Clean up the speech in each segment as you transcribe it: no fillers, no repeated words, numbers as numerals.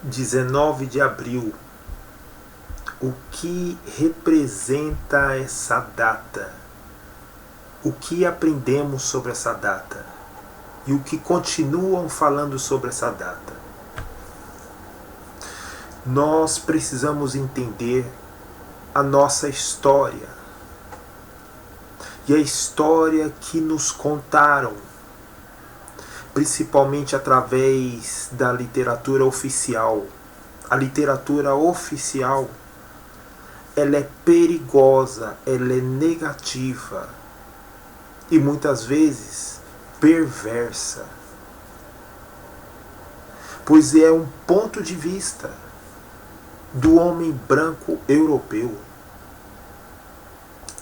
19 de abril. O que representa essa data? O que aprendemos sobre essa data? E o que continuam falando sobre essa data? Nós precisamos entender a nossa história. E a história que nos contaram, principalmente através da literatura oficial. A literatura oficial, ela é perigosa, ela é negativa e muitas vezes perversa, pois é um ponto de vista do homem branco europeu.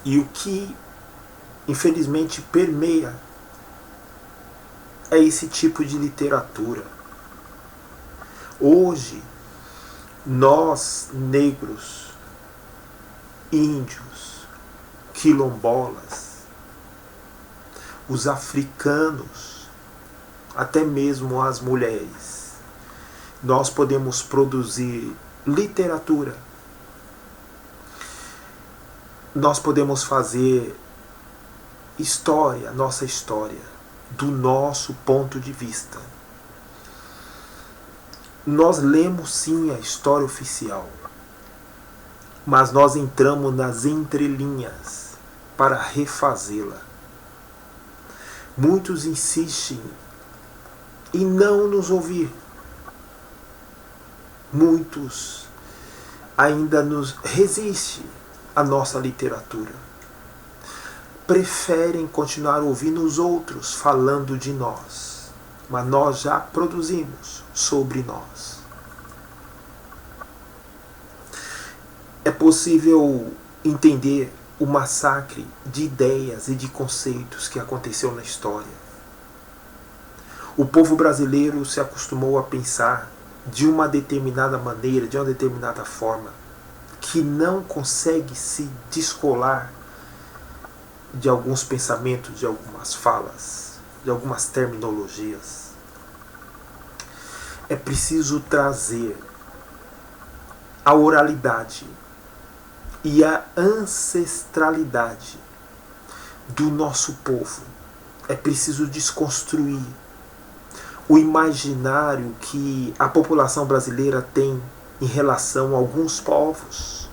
E o que infelizmente permeia é esse tipo de literatura. Hoje, nós negros, índios, quilombolas, os africanos, até mesmo as mulheres, nós podemos produzir literatura, nós podemos fazer história, nossa história, do nosso ponto de vista. Nós lemos sim a história oficial, mas nós entramos nas entrelinhas para refazê-la. Muitos insistem em não nos ouvir. Muitos ainda nos resistem à nossa literatura. Preferem continuar ouvindo os outros falando de nós, mas nós já produzimos sobre nós. É possível entender o massacre de ideias e de conceitos que aconteceu na história. O povo brasileiro se acostumou a pensar de uma determinada maneira, de uma determinada forma, que não consegue se descolar de alguns pensamentos, de algumas falas, de algumas terminologias. É preciso trazer a oralidade e a ancestralidade do nosso povo. É preciso desconstruir o imaginário que a população brasileira tem em relação a alguns povos,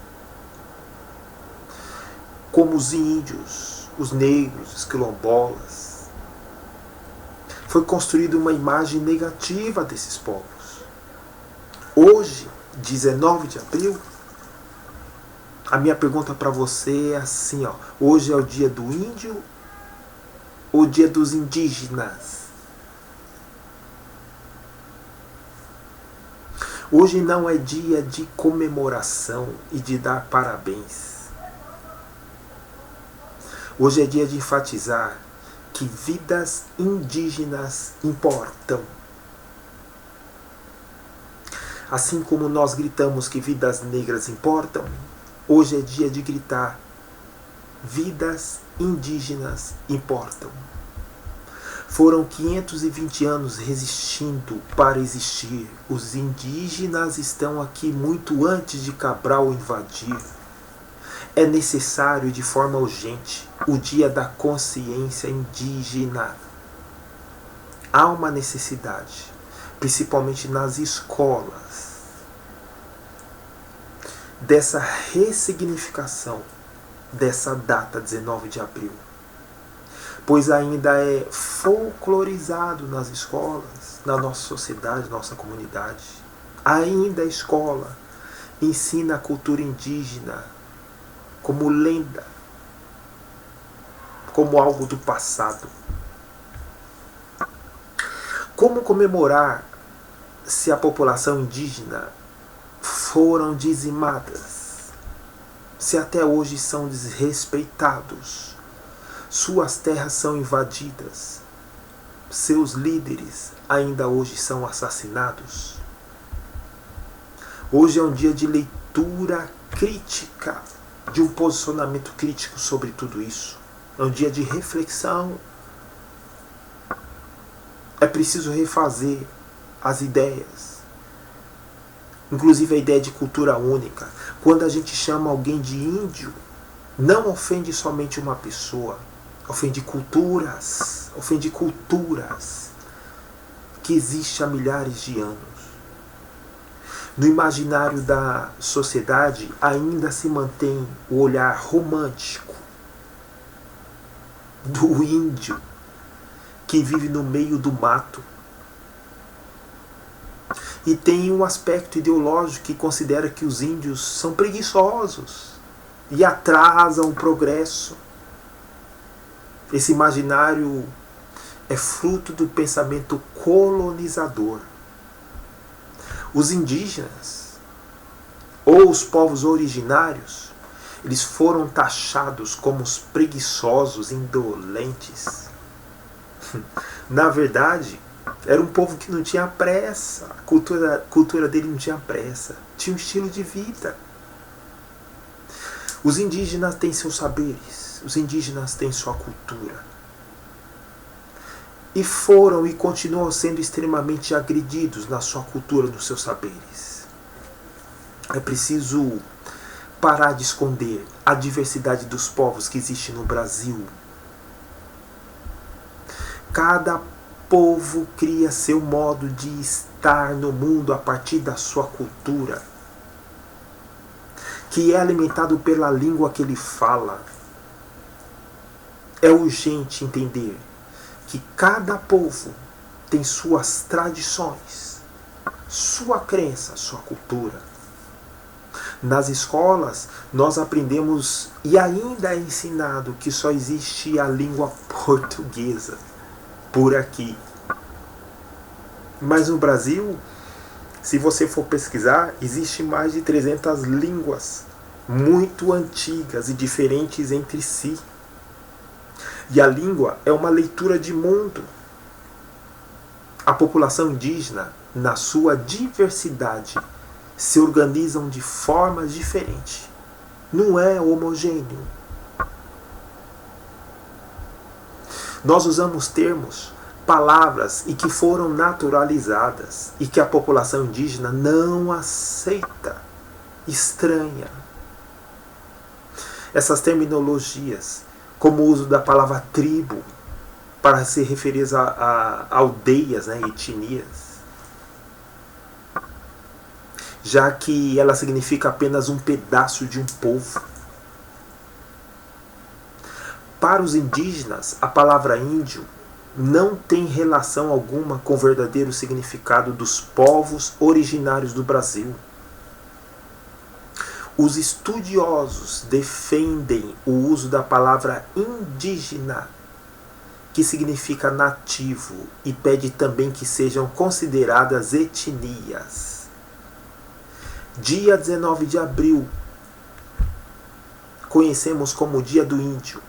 como os índios, os negros, os quilombolas. Foi construída uma imagem negativa desses povos. Hoje, 19 de abril, a minha pergunta para você é assim, ó. Hoje é o dia do índio ou o dia dos indígenas? Hoje não é dia de comemoração e de dar parabéns. Hoje é dia de enfatizar que vidas indígenas importam. Assim como nós gritamos que vidas negras importam, hoje é dia de gritar: vidas indígenas importam. Foram 520 anos resistindo para existir. Os indígenas estão aqui muito antes de Cabral invadir. É necessário de forma urgente o dia da consciência indígena. Há uma necessidade, principalmente nas escolas, dessa ressignificação dessa data, 19 de abril. Pois ainda é folclorizado nas escolas, na nossa sociedade, nossa comunidade. Ainda a escola ensina a cultura indígena como lenda, como algo do passado. Como comemorar se a população indígena foram dizimadas, se até hoje são desrespeitados, suas terras são invadidas, seus líderes ainda hoje são assassinados? Hoje é um dia de leitura crítica, de um posicionamento crítico sobre tudo isso. É um dia de reflexão. É preciso refazer as ideias. Inclusive a ideia de cultura única. Quando a gente chama alguém de índio, não ofende somente uma pessoa, ofende culturas que existem há milhares de anos. No imaginário da sociedade ainda se mantém o olhar romântico do índio que vive no meio do mato. E tem um aspecto ideológico que considera que os índios são preguiçosos e atrasam o progresso. Esse imaginário é fruto do pensamento colonizador. Os indígenas, ou os povos originários, eles foram taxados como os preguiçosos, indolentes. Na verdade, era um povo que não tinha pressa. A cultura dele não tinha pressa. Tinha um estilo de vida. Os indígenas têm seus saberes. Os indígenas têm sua cultura. E foram e continuam sendo extremamente agredidos na sua cultura, nos seus saberes. É preciso parar de esconder a diversidade dos povos que existe no Brasil. Cada povo cria seu modo de estar no mundo a partir da sua cultura, que é alimentado pela língua que ele fala. É urgente entender que cada povo tem suas tradições, sua crença, sua cultura. Nas escolas, nós aprendemos e ainda é ensinado que só existe a língua portuguesa por aqui. Mas no Brasil, se você for pesquisar, existe mais de 300 línguas muito antigas e diferentes entre si. E a língua é uma leitura de mundo. A população indígena, na sua diversidade, se organizam de formas diferentes. Não é homogêneo. Nós usamos termos, palavras e que foram naturalizadas e que a população indígena não aceita, estranha. Essas terminologias, como o uso da palavra tribo, para se referir a aldeias, etnias, já que ela significa apenas um pedaço de um povo. Para os indígenas, a palavra índio não tem relação alguma com o verdadeiro significado dos povos originários do Brasil. Os estudiosos defendem o uso da palavra indígena, que significa nativo, e pede também que sejam consideradas etnias. Dia 19 de abril, conhecemos como Dia do Índio.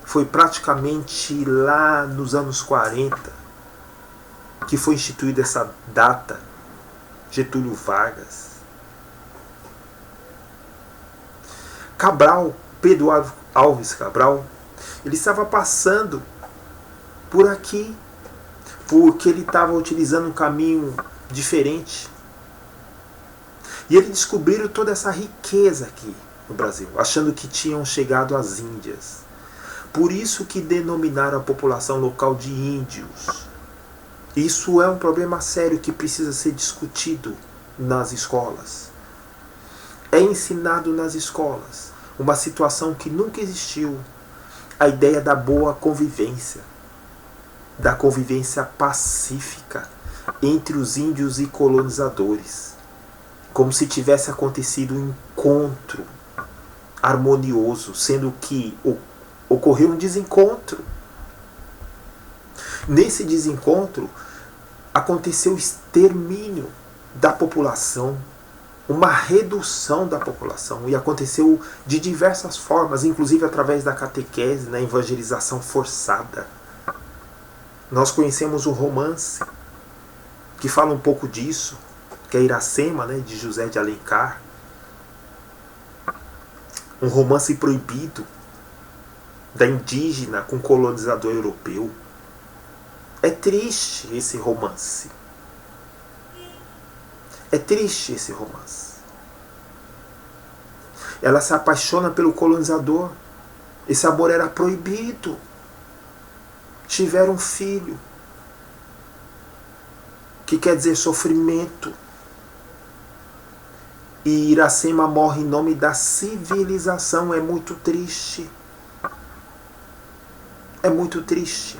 Foi praticamente lá nos anos 40 que foi instituída essa data, Getúlio Vargas. Cabral, Pedro Alves Cabral, ele estava passando por aqui porque ele estava utilizando um caminho diferente. E eles descobriram toda essa riqueza aqui no Brasil, achando que tinham chegado às Índias. Por isso que denominaram a população local de índios. Isso é um problema sério que precisa ser discutido nas escolas. É ensinado nas escolas uma situação que nunca existiu, a ideia da boa convivência, da convivência pacífica entre os índios e colonizadores, como se tivesse acontecido um encontro harmonioso, sendo que ocorreu um desencontro. Nesse desencontro aconteceu o extermínio da população, uma redução da população, e aconteceu de diversas formas, inclusive através da catequese, na evangelização forçada. Nós conhecemos um romance que fala um pouco disso, que é Iracema, de José de Alencar. Um romance proibido da indígena com colonizador europeu. É triste esse romance. É triste esse romance. Ela se apaixona pelo colonizador. Esse amor era proibido. Tiveram um filho, que quer dizer sofrimento. E Iracema morre em nome da civilização. É muito triste. É muito triste.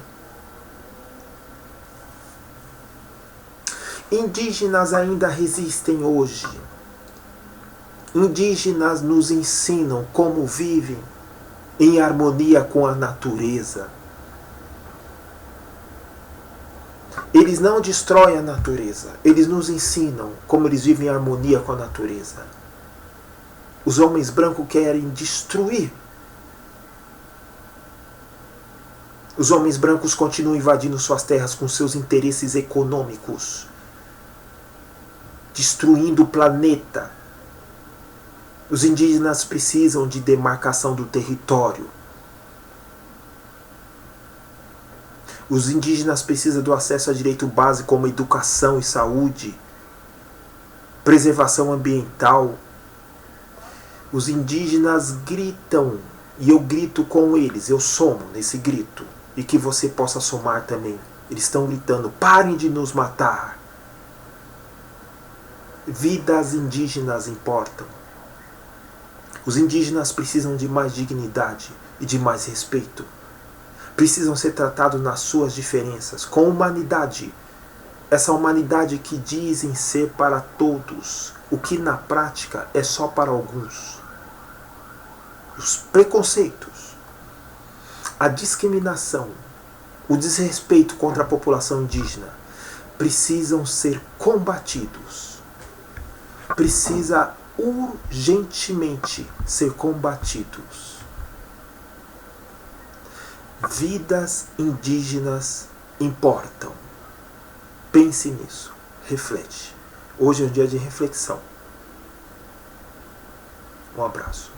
Indígenas ainda resistem hoje. Indígenas nos ensinam como vivem em harmonia com a natureza. Eles não destroem a natureza. Eles nos ensinam como eles vivem em harmonia com a natureza. Os homens brancos querem destruir. Os homens brancos continuam invadindo suas terras com seus interesses econômicos, destruindo o planeta. Os indígenas precisam de demarcação do território. Os indígenas precisam do acesso a direito básico como educação e saúde, preservação ambiental. Os indígenas gritam, e eu grito com eles, eu somo nesse grito, e que você possa somar também. Eles estão gritando: parem de nos matar. Vidas indígenas importam. Os indígenas precisam de mais dignidade e de mais respeito. Precisam ser tratados nas suas diferenças, com humanidade. Essa humanidade que dizem ser para todos, o que na prática é só para alguns. Os preconceitos, a discriminação, o desrespeito contra a população indígena precisam ser combatidos. Precisa urgentemente ser combatidos. Vidas indígenas importam. Pense nisso. Reflete. Hoje é um dia de reflexão. Um abraço.